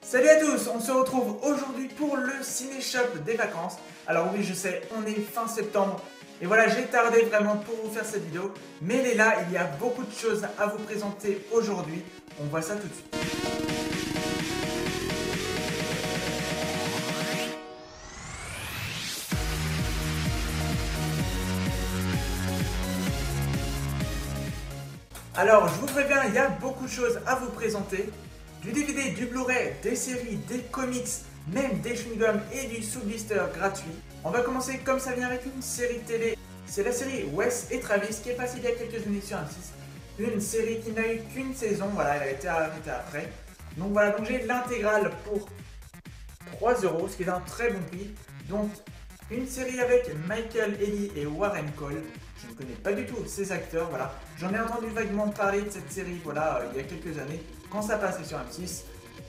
Salut à tous, on se retrouve aujourd'hui pour le ciné-shop des vacances. Alors oui, je sais, on est fin septembre. Et voilà, j'ai tardé vraiment pour vous faire cette vidéo. Mais elle est là, il y a beaucoup de choses à vous présenter aujourd'hui. On voit ça tout de suite. Alors, je vous préviens, il y a beaucoup de choses à vous présenter. Du DVD, du Blu-ray, des séries, des comics, même des chewing-gums et du sous-blister gratuit. On va commencer comme ça vient avec une série télé. C'est la série Wes et Travis qui est passée il y a quelques années sur M6. Une série qui n'a eu qu'une saison, voilà, elle a été arrêtée après. Donc voilà, donc j'ai l'intégrale pour 3 €, ce qui est un très bon prix. Donc une série avec Michael Ealy et Warren Cole. Je ne connais pas du tout ces acteurs, voilà. J'en ai entendu vaguement parler de cette série, voilà, il y a quelques années, quand ça passait sur M6.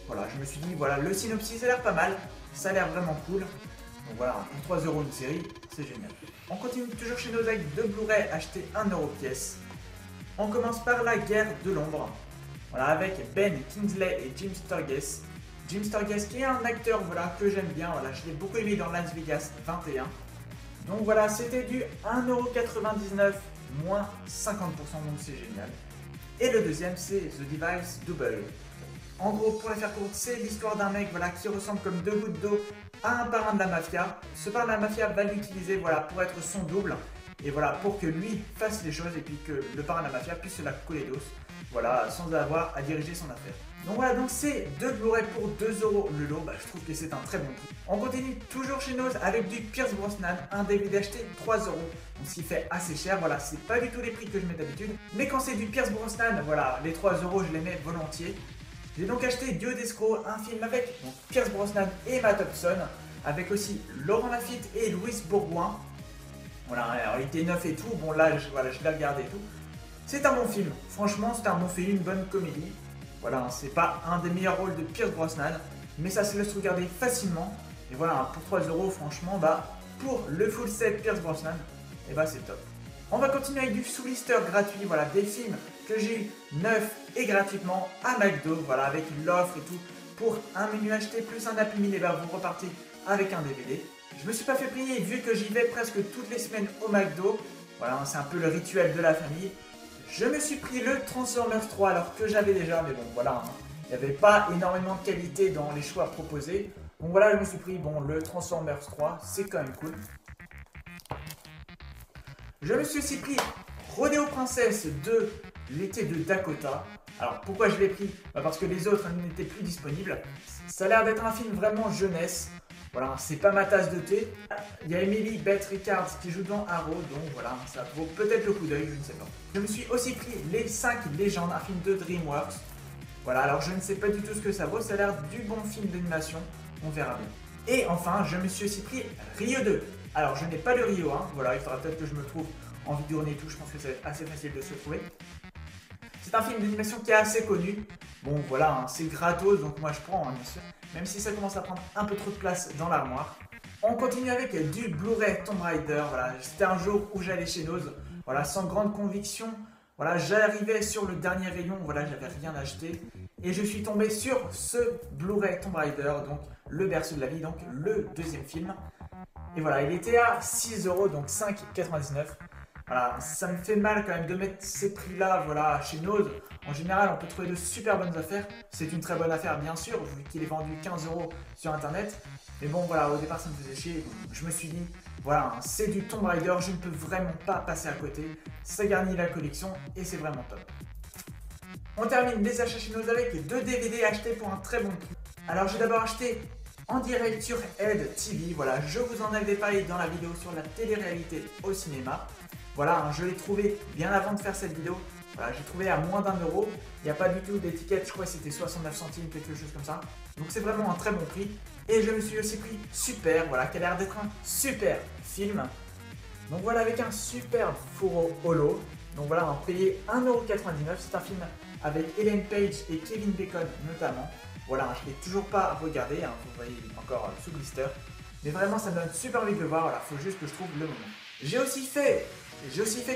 Voilà, je me suis dit, voilà, le synopsis a l'air pas mal, ça a l'air vraiment cool. Donc voilà, pour 3 € une série, c'est génial. On continue toujours chez nos avec deux Blu-ray achetés 1 € pièce. On commence par La Guerre de l'Ombre, voilà, avec Ben Kingsley et Jim Sturgess. Jim Sturgess qui est un acteur, voilà, que j'aime bien, voilà, je l'ai beaucoup aimé dans Las Vegas 21. Donc voilà, c'était du 1,99 € moins 50%, donc c'est génial. Et le deuxième, c'est The Device Double. En gros, pour la faire courte, c'est l'histoire d'un mec, voilà, qui ressemble comme deux gouttes d'eau à un parrain de la mafia. Ce parrain de la mafia va l'utiliser, voilà, pour être son double. Et voilà, pour que lui fasse les choses et puis que le parrain de la mafia puisse se la coller d'os. Voilà, sans avoir à diriger son affaire. Donc voilà, donc c'est deux Blu-ray pour 2 € le lot, bah, je trouve que c'est un très bon prix. On continue toujours chez Noz avec du Pierce Brosnan, un DVD acheté 3 €. Donc ce qui fait assez cher, voilà, c'est pas du tout les prix que je mets d'habitude. Mais quand c'est du Pierce Brosnan, voilà, les 3 € je les mets volontiers. J'ai donc acheté Duo d'escrocs, un film avec donc, Pierce Brosnan et Emma Thompson, avec aussi Laurent Lafitte et Louis Bourgoin. Voilà, alors il était neuf et tout, bon là, voilà, je l'ai regardé et tout. C'est un bon film, franchement c'est un bon film, une bonne comédie. Voilà, c'est pas un des meilleurs rôles de Pierce Brosnan, mais ça se laisse regarder facilement. Et voilà, pour 3 €, franchement, bah, pour le full set Pierce Brosnan, et bah c'est top. On va continuer avec du sous-blister gratuit, voilà, des films que j'ai eu neufs et gratuitement à McDo, voilà, avec l'offre et tout. Pour un menu acheté plus un Happy Meal, et bah vous repartez avec un DVD. Je me suis pas fait prier vu que j'y vais presque toutes les semaines au McDo. Voilà, c'est un peu le rituel de la famille. Je me suis pris le Transformers 3 alors que j'avais déjà, mais bon voilà, hein, il n'y avait pas énormément de qualité dans les choix proposés. Donc voilà, je me suis pris bon, le Transformers 3, c'est quand même cool. Je me suis aussi pris Rodeo Princesse de l'été de Dakota. Alors pourquoi je l'ai pris? Parce que les autres n'étaient plus disponibles. Ça a l'air d'être un film vraiment jeunesse. Voilà, c'est pas ma tasse de thé. Il y a Emily Beth Rickards qui joue dans Arrow, donc voilà, ça vaut peut-être le coup d'œil, je ne sais pas. Je me suis aussi pris Les 5 légendes, un film de DreamWorks. Voilà, alors je ne sais pas du tout ce que ça vaut, ça a l'air du bon film d'animation, on verra bien. Et enfin, je me suis aussi pris Rio 2. Alors je n'ai pas le Rio 1, voilà, il faudra peut-être que je me trouve en vidéo et tout, je pense que ça va être assez facile de se trouver. C'est un film d'animation qui est assez connu. Bon voilà, hein, c'est gratos, donc moi je prends, hein, bien sûr. Même si ça commence à prendre un peu trop de place dans l'armoire. On continue avec du Blu-ray Tomb Raider. Voilà, c'était un jour où j'allais chez Noz, voilà, sans grande conviction. Voilà, j'arrivais sur le dernier rayon, voilà, j'avais rien acheté. Et je suis tombé sur ce Blu-ray Tomb Raider, donc le berceau de la vie, donc le deuxième film. Et voilà, il était à 6 €, donc 5,99 €. Voilà, ça me fait mal quand même de mettre ces prix-là, voilà, chez Noz. En général, on peut trouver de super bonnes affaires. C'est une très bonne affaire, bien sûr, vu qu'il est vendu 15 € sur Internet. Mais bon, voilà, au départ, ça me faisait chier. Je me suis dit, voilà, c'est du Tomb Raider, je ne peux vraiment pas passer à côté. Ça garnit la collection et c'est vraiment top. On termine les achats chez Noz avec deux DVD achetés pour un très bon prix. Alors, j'ai d'abord acheté en direct sur Ed TV. Voilà, je vous en avais parlé dans la vidéo sur la télé-réalité au cinéma. Voilà, hein, je l'ai trouvé bien avant de faire cette vidéo. Voilà, j'ai trouvé à moins d'1 €. Il n'y a pas du tout d'étiquette, je crois que c'était 69 centimes, quelque chose comme ça. Donc c'est vraiment un très bon prix. Et je me suis aussi pris Super, voilà, qui a l'air d'être un super film. Donc voilà, avec un super fourreau holo. Donc voilà, on payé 1,99 €. C'est un film avec Ellen Page et Kevin Bacon notamment. Voilà, je ne l'ai toujours pas regardé, hein, vous voyez encore sous blister. Mais vraiment, ça me donne super envie de le voir. Voilà, il faut juste que je trouve le moment. J'ai aussi fait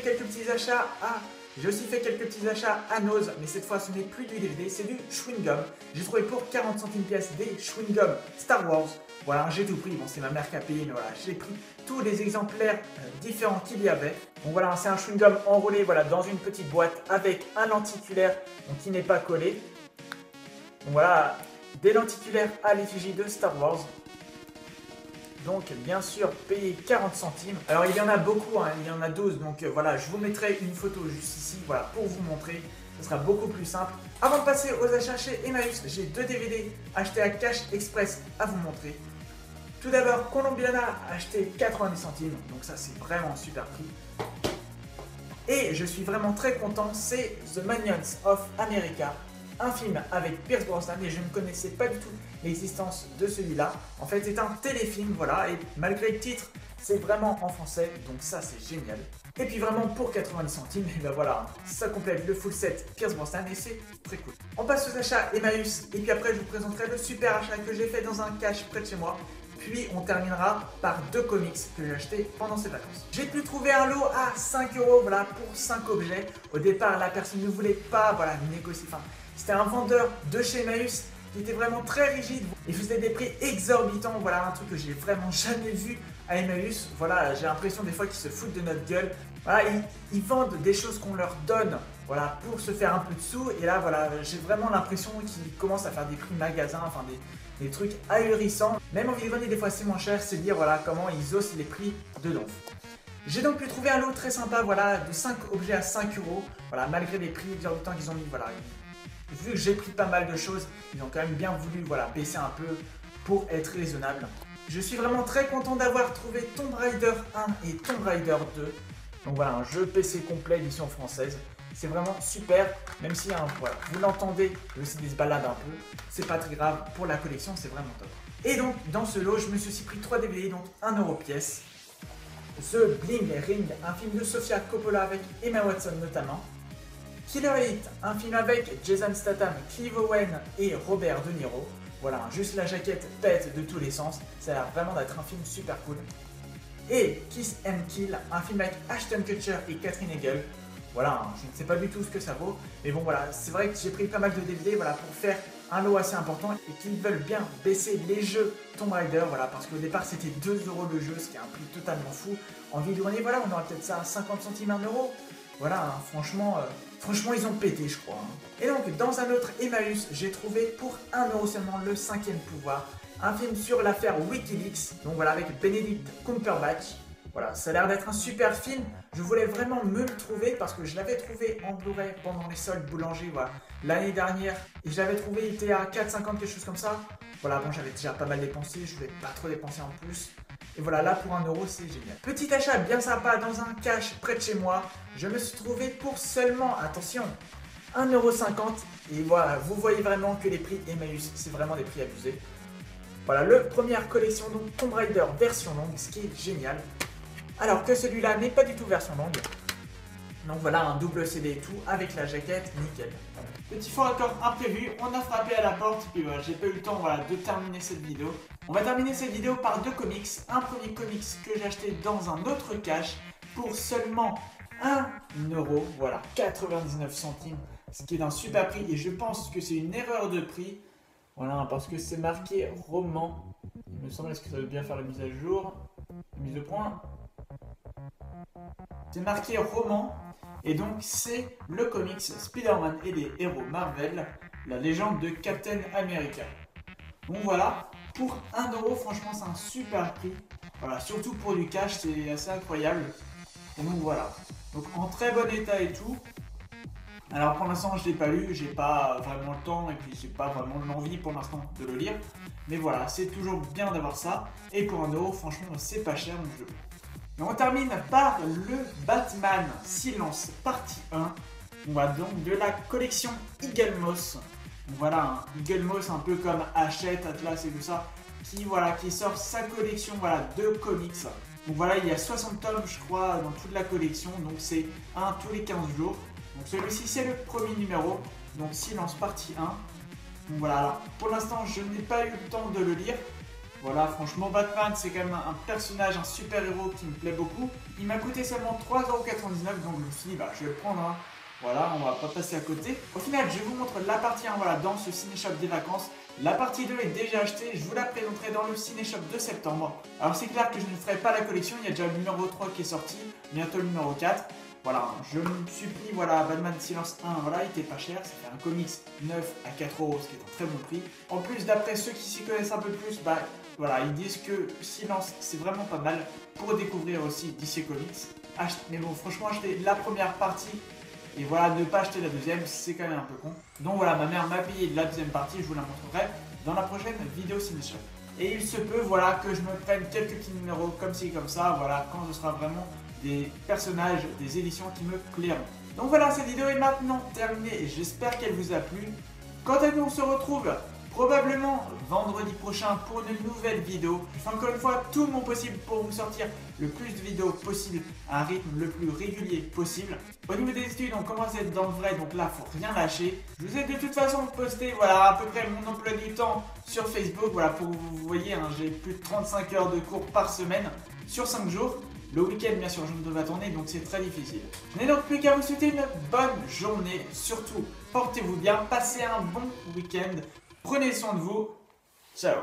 quelques petits achats à J'ai aussi fait quelques petits achats à Nose, mais cette fois ce n'est plus du DVD, c'est du chewing-gum. J'ai trouvé pour 40 centimes pièce des chewing-gum Star Wars. Voilà, j'ai tout pris, bon c'est ma mère qui a payé, mais voilà, j'ai pris tous les exemplaires différents qu'il y avait. Donc voilà, c'est un chewing-gum enroulé voilà, dans une petite boîte avec un lenticulaire qui n'est pas collé. Donc voilà, des lenticulaires à l'effigie de Star Wars. Donc bien sûr payer 40 centimes. Alors il y en a beaucoup, hein, il y en a 12, donc voilà, je vous mettrai une photo juste ici voilà, pour vous montrer. Ce sera beaucoup plus simple. Avant de passer aux achats chez Emmaüs, j'ai 2 DVD achetés à Cash Express à vous montrer. Tout d'abord, Colombiana acheté 90 centimes, donc ça c'est vraiment un super prix. Et je suis vraiment très content, c'est The Minions of America. Un film avec Pierce Brosnan et je ne connaissais pas du tout l'existence de celui-là. En fait, c'est un téléfilm, voilà, et malgré le titre, c'est vraiment en français, donc ça c'est génial. Et puis vraiment pour 90 centimes, et ben voilà, ça complète le full set Pierce Brosnan et c'est très cool. On passe aux achats Emmaüs et puis après je vous présenterai le super achat que j'ai fait dans un cache près de chez moi. Puis on terminera par 2 comics que j'ai achetés pendant ces vacances. J'ai pu trouver un lot à 5 € voilà, pour 5 objets. Au départ, la personne ne voulait pas voilà, négocier. Enfin, c'était un vendeur de chez Emmaüs qui était vraiment très rigide. Il faisait des prix exorbitants. Voilà un truc que j'ai vraiment jamais vu à Emmaüs. Voilà, j'ai l'impression des fois qu'ils se foutent de notre gueule. Voilà, ils vendent des choses qu'on leur donne voilà, pour se faire un peu de sous. Et là, voilà, j'ai vraiment l'impression qu'ils commencent à faire des prix magasins, enfin des trucs ahurissants. Même en vide-grenier, des fois c'est moins cher, c'est dire voilà, comment ils osent les prix de donf. J'ai donc pu trouver un lot très sympa voilà, de 5 objets à 5 €. Voilà, malgré les prix exorbitants qu'ils ont mis. Voilà, vu que j'ai pris pas mal de choses, ils ont quand même bien voulu voilà, baisser un peu pour être raisonnable. Je suis vraiment très content d'avoir trouvé Tomb Raider 1 et Tomb Raider 2. Donc voilà, un jeu PC complet édition française. C'est vraiment super, même si hein, voilà, vous l'entendez, le CD se balade un peu, c'est pas très grave, pour la collection c'est vraiment top. Et donc dans ce lot, je me suis aussi pris 3 DVD, donc 1 € pièce. The Bling Ring, un film de Sofia Coppola avec Emma Watson notamment. Killer 8, un film avec Jason Statham, Clive Owen et Robert De Niro. Voilà, juste la jaquette pète de tous les sens, ça a l'air vraiment d'être un film super cool. Et Kiss and Kill, un film avec Ashton Kutcher et Katherine Heigl. Voilà, je ne sais pas du tout ce que ça vaut, mais bon voilà, c'est vrai que j'ai pris pas mal de DVD voilà, pour faire un lot assez important et qu'ils veulent bien baisser les jeux Tomb Raider, voilà, parce qu'au départ c'était 2 € le jeu, ce qui est un prix totalement fou. En vide-grenier, voilà, on aura peut-être ça à 50 centimes, 1 €. Voilà, hein, franchement ils ont pété je crois. Hein. Et donc dans un autre Emmaüs, j'ai trouvé pour 1 € seulement le 5e pouvoir, un film sur l'affaire Wikileaks, donc voilà, avec Benedict Cumberbatch. Voilà, ça a l'air d'être un super film. Je voulais vraiment me le trouver parce que je l'avais trouvé en Blu-ray pendant les soldes boulanger voilà, l'année dernière. Et je l'avais trouvé, il était à 4,50, quelque chose comme ça. Voilà, bon, j'avais déjà pas mal dépensé, je voulais pas trop dépenser en plus. Et voilà, là pour 1 €, c'est génial. Petit achat bien sympa dans un cache près de chez moi. Je me suis trouvé pour seulement, attention, 1,50 €. Et voilà, vous voyez vraiment que les prix Emmaüs, c'est vraiment des prix abusés. Voilà, le première collection, donc Tomb Raider version longue, ce qui est génial. Alors que celui-là n'est pas du tout version longue. Donc voilà, un double CD et tout, avec la jaquette, nickel. Petit faux raccord imprévu, on a frappé à la porte, puis voilà, j'ai pas eu le temps voilà, de terminer cette vidéo. On va terminer cette vidéo par 2 comics. Un premier comics que j'ai acheté dans un autre cache pour seulement 1 €, voilà, 99 centimes, ce qui est d'un super prix et je pense que c'est une erreur de prix. Voilà, parce que c'est marqué roman. Il me semble, est-ce que ça veut bien faire la mise à jour? La mise au point. C'est marqué roman et donc c'est le comics Spider-Man et les héros Marvel, la légende de Captain America. Donc voilà, pour 1 €, franchement c'est un super prix. Voilà, surtout pour du cash, c'est assez incroyable. Et donc voilà, donc en très bon état et tout. Alors pour l'instant je ne l'ai pas lu, j'ai pas vraiment le temps et puis j'ai pas vraiment l'envie pour l'instant de le lire. Mais voilà, c'est toujours bien d'avoir ça. Et pour 1 €, franchement c'est pas cher donc je le prends. Et on termine par le Batman Silence partie 1. On va donc de la collection Eagle Moss. Voilà, un Eagle Moss un peu comme Hachette, Atlas et tout ça, qui sort sa collection voilà, de comics. Donc voilà, il y a 60 tomes je crois dans toute la collection, donc c'est un tous les 15 jours. Donc celui-ci c'est le premier numéro, donc Silence partie 1. Donc voilà, alors pour l'instant je n'ai pas eu le temps de le lire. Voilà, franchement Batman c'est quand même un personnage, un super héros qui me plaît beaucoup. Il m'a coûté seulement 3,99 €, donc je me suis dit bah je vais le prendre. Hein. Voilà, on va pas passer à côté. Au final, je vous montre la partie 1 voilà, dans ce ciné-shop des vacances. La partie 2 est déjà achetée, je vous la présenterai dans le ciné-shop de septembre. Alors c'est clair que je ne ferai pas la collection, il y a déjà le numéro 3 qui est sorti, bientôt le numéro 4. Voilà, je me suis pris, voilà, Batman Silence 1, voilà, il était pas cher, c'était un comics neuf à 4€, ce qui est un très bon prix. En plus, d'après ceux qui s'y connaissent un peu plus, bah voilà, ils disent que Silence c'est vraiment pas mal pour découvrir aussi DC Comics. Mais bon, franchement, acheter la première partie et voilà, ne pas acheter la deuxième, c'est quand même un peu con. Donc voilà, ma mère m'a payé la deuxième partie, je vous la montrerai dans la prochaine vidéo ciné-shop. Et il se peut, voilà, que je me prenne quelques petits numéros comme ci, comme ça, voilà, quand ce sera vraiment des personnages, des éditions qui me plairont. Donc voilà, cette vidéo est maintenant terminée et j'espère qu'elle vous a plu. Quant à nous, on se retrouve probablement vendredi prochain pour une nouvelle vidéo. Je fais encore une fois tout mon possible pour vous sortir le plus de vidéos possible à un rythme le plus régulier possible. Au niveau des études, on commence à être dans le vrai, donc là, faut rien lâcher. Je vous ai de toute façon posté, voilà, à peu près mon emploi du temps sur Facebook, voilà, pour vous voyez, hein, j'ai plus de 35 heures de cours par semaine sur 5 jours. Le week-end, bien sûr, je ne dois pas tourner, donc c'est très difficile. Je n'ai donc plus qu'à vous souhaiter une bonne journée. Surtout, portez-vous bien, passez un bon week-end. Prenez soin de vous. Ciao.